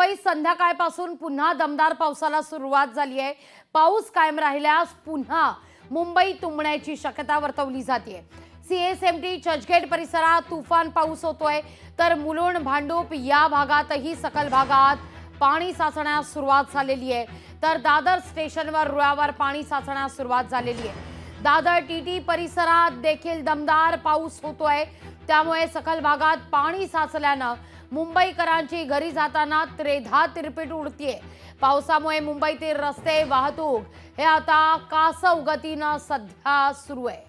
मुंबईत संध्याकाळपासून पुन्हा दमदार पावसाला सुरुवात झाली आहे। पाऊस कायम राहिल्यास पुन्हा मुंबई तुंबण्याची शक्यता वर्तवली जाते। सीएसएमटी चर्चगेट परिसरात तुफान पाऊस होतोय, तर मुलुंड भांडूप या भागातही सखल भागात पाणी साचण्यास सुरुवात झालेली आहे। तर दादर स्टेशनवर रुळावर पाणी साचण्यास सुरुवात झालेली आहे। दादर टीटी परिसरात देखील दमदार पाऊस होतोय, त्यामुळे सखल भागात पाणी साचल्यानं मुंबईकरांची घरी जाताना त्रेधा तिरपीट उडतीये। पावसामुळे मुंबईतील रस्ते वाहतूक हे आता कासव गतीनं सध्या सुरू आहे।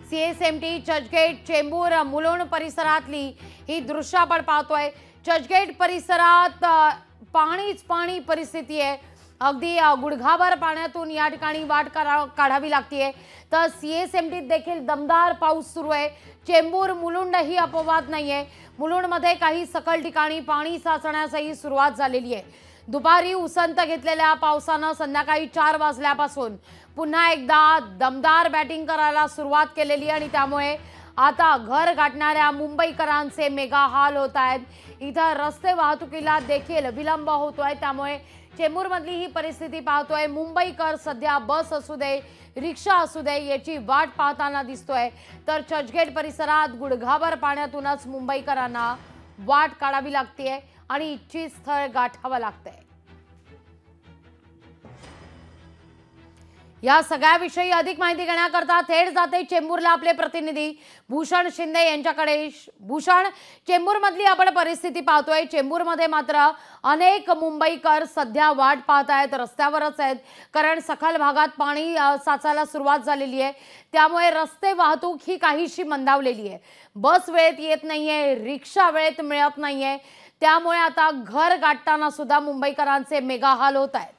सीएसएमटी चर्चगेट चेंबूर मुलुंड परिसरातली ही दृश्य आपण पाहतोय। चर्चगेट परिसरात पाणीच पाणी परिस्थिती आहे। अगदी गुडघाभर पाण्यातून या ठिकाणी वाट काढावी लागते। तर सीएसएमटीत देखील दमदार पाऊस सुरू आहे। चेंबूर मुलुंड ही अपवाद नाहीये। मुलुंडमध्ये काही सखल ठिकाणी पाणी साचण्यासही सुरुवात झालेली आहे। दुपारी उसंत घेतलेल्या पावसानं संध्याकाळी 4 वाजल्यापासून पुन्हा एकदा दमदार बॅटिंग करायला सुरुवात केलेली आणि त्यामुळे आता घर गाठणाऱ्या मुंबईकरांचे मेगा हाल होत आहेत। इथं रस्ते वाहतुकीला देखील विलंब होतोय, त्यामुळे चेंबूरमधली ही परिस्थिती पाहतोय। मुंबईकर सध्या बस असू दे, रिक्षा असू दे याची वाट पाहताना दिसतोय। तर चर्चगेट परिसरात गुडघाभर पाण्यातूनच मुंबईकरांना वाट काढावी लागते आणि इच्छित स्थळ गाठावं लागतंय। या सगळ्याविषयी अधिक माहिती घेण्याकरता थेट जाते चेंबूरला आपले प्रतिनिधी भूषण शिंदे यांच्याकडे। भूषण, चेंबूरमधली आपण परिस्थिती पाहतोय। चेंबूरमध्ये मात्र अनेक मुंबईकर सध्या वाट पाहत आहेत, रस्त्यावरच आहेत, कारण सखल भागात पाणी साचायला सुरुवात झालेली आहे। त्यामुळे रस्ते वाहतूक ही काहीशी मंदावलेली आहे। बस वेळेत येत नाहीये, रिक्षा वेळेत मिळत नाहीये, त्यामुळे आता घर गाठताना सुद्धा मुंबईकरांचे मेगा हाल होत आहेत।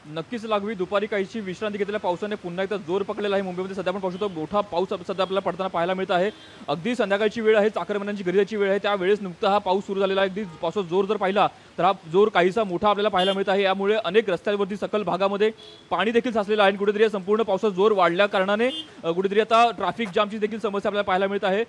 नक्कीच लागवी दुपारी काहीशी विश्रांती घेतलेल्या पावसाने पुन्हा एकदा जोर पकडलेला आहे। मुंबईमध्ये सध्या आपण पाहू शकतो मोठा पाऊस सध्या आपल्याला पडताना पाहायला मिळत आहे। अगदी संध्याकाळची वेळ आहे, चाकरमान्यांची घरी जायची वेळ आहे, त्या वेळेस नुकता हा पाऊस सुरू झालेला आहे। अगदी पावसाचा जोर जर पाहिला तर हा जोर काहीसा मोठा आपल्याला पाहायला मिळत आहे। यामुळे अनेक रस्त्यांवरती सकल भागामध्ये पाणी देखील साचलेलं आहे। कुठेतरी संपूर्ण पावसाचा जोर वाढल्या कारणाने कुठेतरी आता ट्रॅफिक जामची देखील समस्या आपल्याला पाहायला मिळत आहे।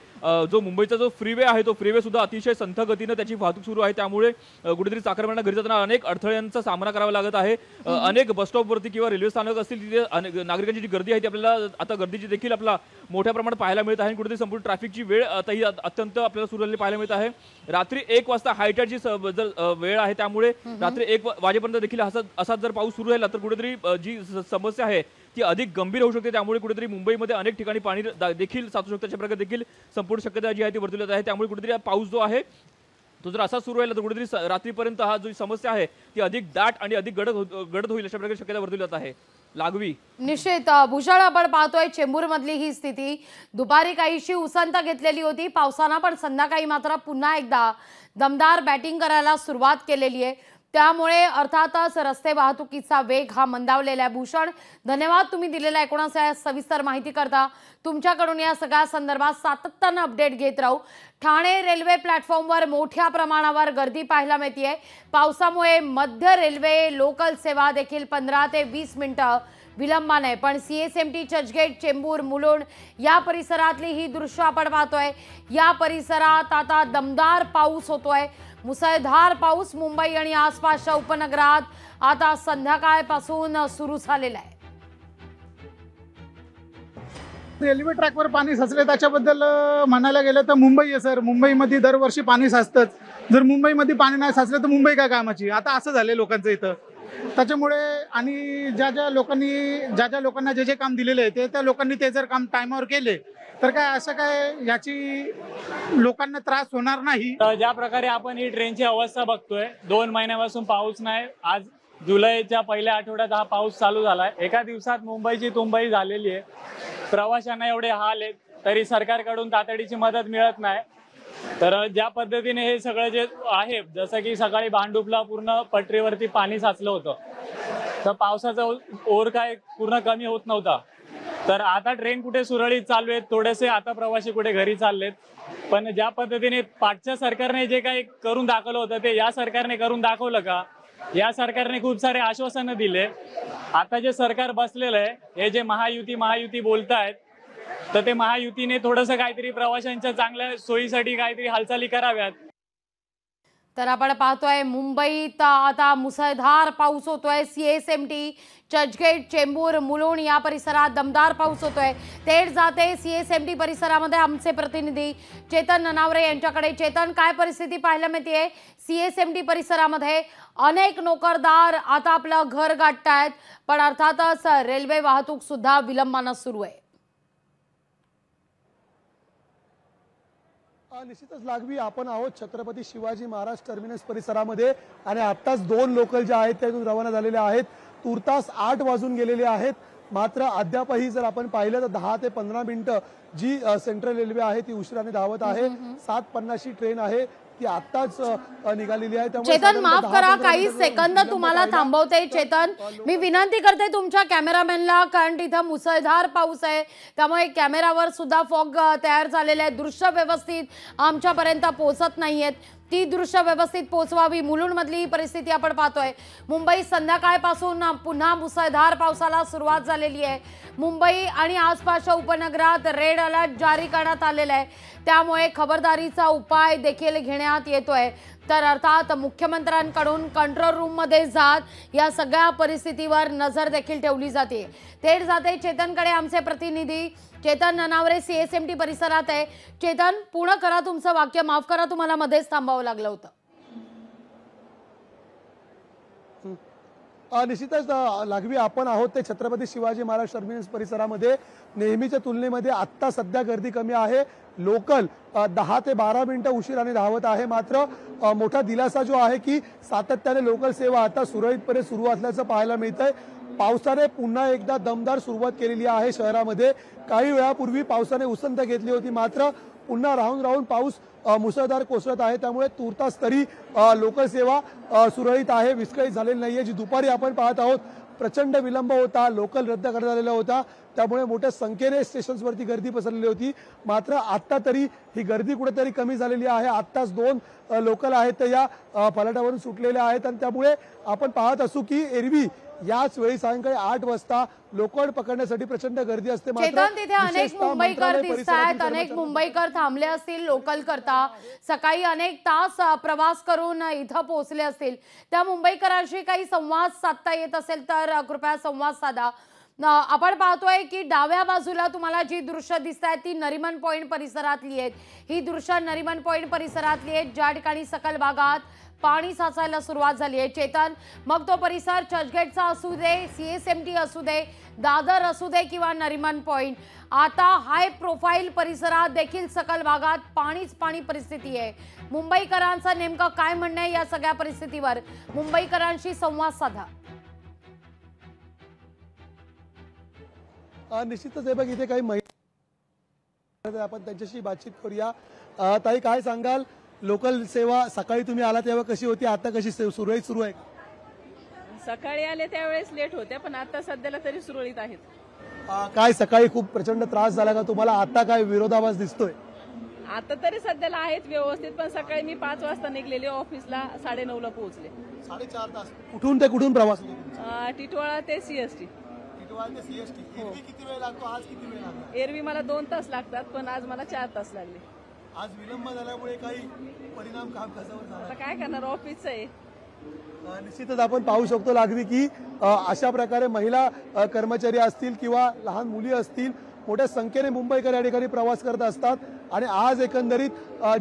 जो मुंबईचा जो फ्रीवे आहे तो फ्रीवे सुद्धा अतिशय संथ गतीने त्याची वाहतूक सुरू आहे, त्यामुळे कुठेतरी चाकरमान्यांना घरी जाताना अनेक अडथळ्यांचा सामना करावा लागत आहे। अनेक बस स्टॉपवरती किंवा रेल्वे स्थानक असतील तिथे नागरिकांची जी गर्दी आहे ती आपल्याला आता गर्दीची देखील आपल्याला मोठ्या प्रमाणात पाहायला मिळत आहे। कुठेतरी संपूर्ण ट्रॅफिकची वेळ आताही अत्यंत आपल्याला सुरू झालेली पाहायला मिळत आहे। रात्री 1 वाजता हायटाची वेळ आहे, त्यामुळे रात्री 1 वाजेपर्यंत देखील असाच जर पाऊस सुरू राहिला तर कुठेतरी जी समस्या आहे ती अधिक गंभीर होऊ शकते। त्यामुळे कुठेतरी मुंबईमध्ये अनेक ठिकाणी पाणी देखील साचू शकते, अशा प्रकारे देखील संपूर्ण शक्यता जी आहे ती वर्तवली जात आहे। त्यामुळे कुठेतरी पाऊस जो आहे तो जर असा सुरू राहिला तर कुठेतरी रात्रीपर्यंत हा जो समस्या आहे ती अधिक दाट आणि अधिक गडद होईल, अशा प्रकारे शक्यता वर्तवली जात आहे। लागवी निश्चित भूषण, आपण पाहतोय चेंबूर मधली ही स्थिती। दुपारी काहीशी उसंत घेतलेली होती पावसानं, पण संध्याकाळी मात्र पुन्हा एकदा दमदार बॅटिंग करायला सुरुवात केलेली आहे। त्यामुळे अर्थातच रस्ते वाहतुकीचा वेग हा मंदावलेला आहे। भूषण, धन्यवाद तुम्ही दिलेल्या एकूणच सविस्तर माहिती करता। तुमच्याकडून या सगळ्या संदर्भात सातत्याने अपडेट घेत राहू। ठाणे रेल्वे प्लॅटफॉर्मवर मोठ्या प्रमाणावर गर्दी पाहायला मिळते। पावसामुळे मध्य रेल्वे लोकल सेवा देखील 15 ते 20 मिनिटं विलंबाने, पण सीएसएमटी चर्चगेट चेंबूर मुलुंड या परिसरातली ही दृश्य आपण पाहतोय। या परिसरात आता दमदार पाऊस होतोय, मुसळधार पाऊस मुंबई आणि आसपासच्या उपनगरात आता संध्याकाळपासून सुरू झालेला आहे। रेल्वे ट्रॅकवर पाणी साचले त्याच्याबद्दल म्हणायला गेलं तर मुंबई आहे सर, मुंबईमध्ये दरवर्षी पाणी साचतंच। जर मुंबईमध्ये पाणी नाही साचलं तर मुंबई काय कामाची, आता असं झालंय लोकांचं इथं। त्याच्यामुळे आणि ज्या ज्या लोकांना जे काम दिलेले आहे त्या लोकांनी ते जर काम टायमावर केले तर काय असं काय याची लोकांना त्रास होणार नाही। ज्या प्रकारे आपण ही ट्रेनची अवस्था बघतोय, 2 महिन्यापासून पाऊस नाही, आज जुलैच्या पहिल्या आठवड्यात हा पाऊस चालू झालाय। एका दिवसात मुंबईची तुंबई झालेली आहे। प्रवाशांना एवढे हाल आहेत तरी सरकारकडून तातडीची मदत मिळत नाही। तर ज्या पद्धतीने हे सगळं जे आहे, जसं की सकाळी भांडूपला पूर्ण पटरीवरती पाणी साचलं होतं, तर पावसाचा ओर काय पूर्ण कमी होत नव्हता। तर आता ट्रेन कुठे सुरळीत चालू आहेत, थोडेसे आता प्रवासी कुठे घरी चाललेत, पण ज्या पद्धतीने पाठच्या सरकारने जे काही करून दाखवलं होतं ते या सरकारने करून दाखवलं का? या सरकारने खूप सारे आश्वासनं दिले। आता जे सरकार बसलेलं आहे, हे जे महायुती बोलतायत, तर ते महायुतीने थोडंसं काहीतरी प्रवाशांच्या चांगल्या सोयीसाठी काहीतरी हालचाली कराव्यात। तर आपण पाहतोय मुंबईत आता मुसळधार पाऊस होतोय। CSMT, चर्चगेट, चेंबूर, मुलुंड या परिसरात दमदार पाऊस होतोय। थेट जाते CSMT परिसरामध्ये आमचे प्रतिनिधी चेतन ननावरे यांच्याकडे। चेतन, काय परिस्थिती पाहायला मिळते CSMT परिसरामध्ये? अनेक नोकरदार आता आपलं घर गाठतायत, पण अर्थातच रेल्वे वाहतूक सुद्धा विलंबानं सुरू आहे। निश्चितच लागवी आपण आहोत छत्रपती शिवाजी महाराज टर्मिनस परिसरामध्ये आणि आत्ताच 2 लोकल जे आहेत त्यातून रवाना झालेले आहेत। तुर्तास 8 वाजून गेलेले आहेत, मात्र अद्यापही जर आपण पाहिलं तर 10 ते 15 मिनिटं जी सेंट्रल रेल्वे आहे ती उशिराने धावत आहे। 7:50 ट्रेन आहे ती आत्ताच निघालेली आहे। त्यामुळे चेतन, माफ करा काही सेकंद तुम्हाला थांबवते। चेतन, मी विनंती करते तुमच्या कॅमेरामॅनला, कारण तिथं मुसळधार पाऊस आहे त्यामुळे कॅमेरावर सुद्धा फॉग तयार झालेले आहे। दृश्य व्यवस्थित आमच्यापर्यंत पोहोचत नाहीयेत, ती दृश्य व्यवस्थित पोहोचवावी। मुलुंडमधली ही परिस्थिती आपण पाहतोय। मुंबईत संध्याकाळपासून पुन्हा मुसळधार पावसाला सुरुवात झालेली आहे। मुंबई आणि आसपासच्या उपनगरात रेड अलर्ट जारी करण्यात आलेला आहे, त्यामुळे खबरदारीचा उपाय देखील घेण्यात येतोय। तर अर्थात मुख्यमंत्र्यांकडून कंट्रोल रूममध्ये जात या सगळ्या परिस्थितीवर नजर देखील ठेवली जाते। थेट जाते चेतनकडे आमचे प्रतिनिधी चेतन ननावरे CSMT परिसरात आहे। चेतन, पूर्ण करा तुमचं वाक्य, माफ करा तुम्हाला मध्येच थांबावं लागलं होतं। निश्चितच लागवी आपण आहोत ते छत्रपती शिवाजी महाराज टर्मिनस परिसरामध्ये। नेहमीच्या तुलनेमध्ये आत्ता सध्या गर्दी कमी आहे। लोकल 10 ते 12 मिनिटं उशिराने धावत आहे, मात्र मोठा दिलासा जो आहे की सातत्याने लोकल सेवा आता सुरळीतपणे सुरू असल्याचं पाहायला मिळतंय। पावसाने पुन्हा एकदा दमदार सुरुवात केलेली आहे शहरामध्ये। काही वेळापूर्वी पावसाने उसंत घेतली होती, मात्र पुन्हा राहून पाऊस मुसळधार कोसळत आहे। त्यामुळे तुर्तास तरी लोकल सेवा सुरळीत आहे, विस्कळीत झालेली नाहीये। जी दुपारी आपण पाहत आहोत प्रचंड विलंब होता, लोकल रद्द करण्यात आलेला होता, त्यामुळे मोठ्या संख्येने स्टेशन्सवरती गर्दी पसरलेली होती। मात्र आता तरी ही गर्दी कुठेतरी कमी झालेली आहे। आत्ताच 2 लोकल आहेत ते या फलाटावरून सुटलेले आहेत आणि त्यामुळे आपण पाहत असू की एरवी याच वेळी सायंकाळी 8 वाजता लोकल पकडण्यासाठी प्रचंड गर्दी असते। चेतन, तिथे अनेक मुंबईकर दिसतात, अनेक मुंबईकर थांबले असतील लोकल करता, सकाळी अनेक तास प्रवास करून इथं पोहोचले असतील। त्या मुंबईकरांशी काही संवाद साधता येत असेल तर कृपया संवाद साधा। आपण पाहतोय की डाव्या बाजूला तुम्हाला जी दृश्य दिसत आहेत ती नरिमन पॉइंट परिसरातली आहेत। ही दृश्य नरिमन पॉइंट परिसरातली आहेत, ज्या ठिकाणी सकल भागात पाणी साचायला सुरुवात झाली आहे। चेतन, मग तो परिसर चर्चगेटचा असू दे, CSMT असू दे, दादर असू दे किंवा नरिमन पॉइंट, आता हाय प्रोफाईल परिसरात देखील सकल भागात पाणीच पाणी परिस्थिती आहे। मुंबईकरांचं नेमकं काय म्हणणं आहे या सगळ्या परिस्थितीवर? मुंबईकरांशी संवाद साधा। निश्चितच हे बघ, इथे काही महिला आपण त्यांच्याशी बातचीत करूया। ताई, काय सांगाल, लोकल सेवा सकाळी तुम्ही आला तेव्हा कशी होती, आता कशी सुरळीत सुरू आहे? सकाळी आले त्यावेळेस लेट होत्या, पण आता सध्याला तरी सुरळीत आहेत। काय सकाळी खूप प्रचंड त्रास झाला का तुम्हाला? आता काय विरोधाभास दिसतोय? आता तरी सध्याला आहेत व्यवस्थित, पण सकाळी मी 5 वाजता निघलेले, ऑफिसला 9:30ला पोहोचले। 4.5 तास कुठून ते कुठून प्रवास? टिटवाळा ते CST। किती वेळ लागतो? आज किती वेळ लागतो? एरवी मला 2 तास लागतात, पण आज मला 4 तास लागले। आज विलंब झाल्यामुळे काही परिणाम कामकाजावर झाला? आता काय करणार, ऑफिसचं आहे। निश्चितच आपण पाहू शकतो लागवी की अशा प्रकारे महिला कर्मचारी असतील किंवा लहान मुली असतील, मोठ्या संख्येने मुंबईकर या ठिकाणी प्रवास करत असतात। आणि आज एकंदरीत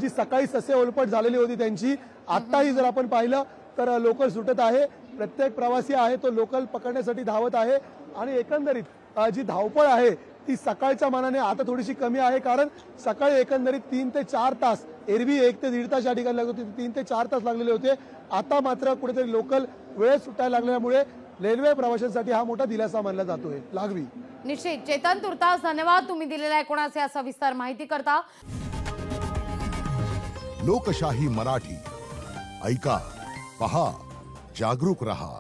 जी सकाळी ससे ओलपट झालेली होती त्यांची, आत्ताही जर आपण पाहिलं तर लोकल सुटत आहे। प्रत्येक प्रवासी आहे तो लोकल पकडण्यासाठी धावत आहे आणि एकंदरीत जी धावपळ आहे ती सकाळच्या मानाने आता थोडीशी कमी आहे, कारण सकाळी एकंदरीत 3 ते 4 तास, एरवी 1 ते 1.5 तास या ठिकाणी लागत होते, 3 ते 4 तास लागलेले होते। आता मात्र कुठेतरी लोकल वेळ सुटायला लागल्यामुळे रेल्वे प्रवाशांसाठी हा मोठा दिलासा मानला जातोय। लागवी, निश्चित। चेतन, तुर्तास धन्यवाद तुम्ही दिलेल्या एकूणच या सविस्तर माहिती करता। लोकशाही मराठी ऐका, पहा, जागरूक रहा।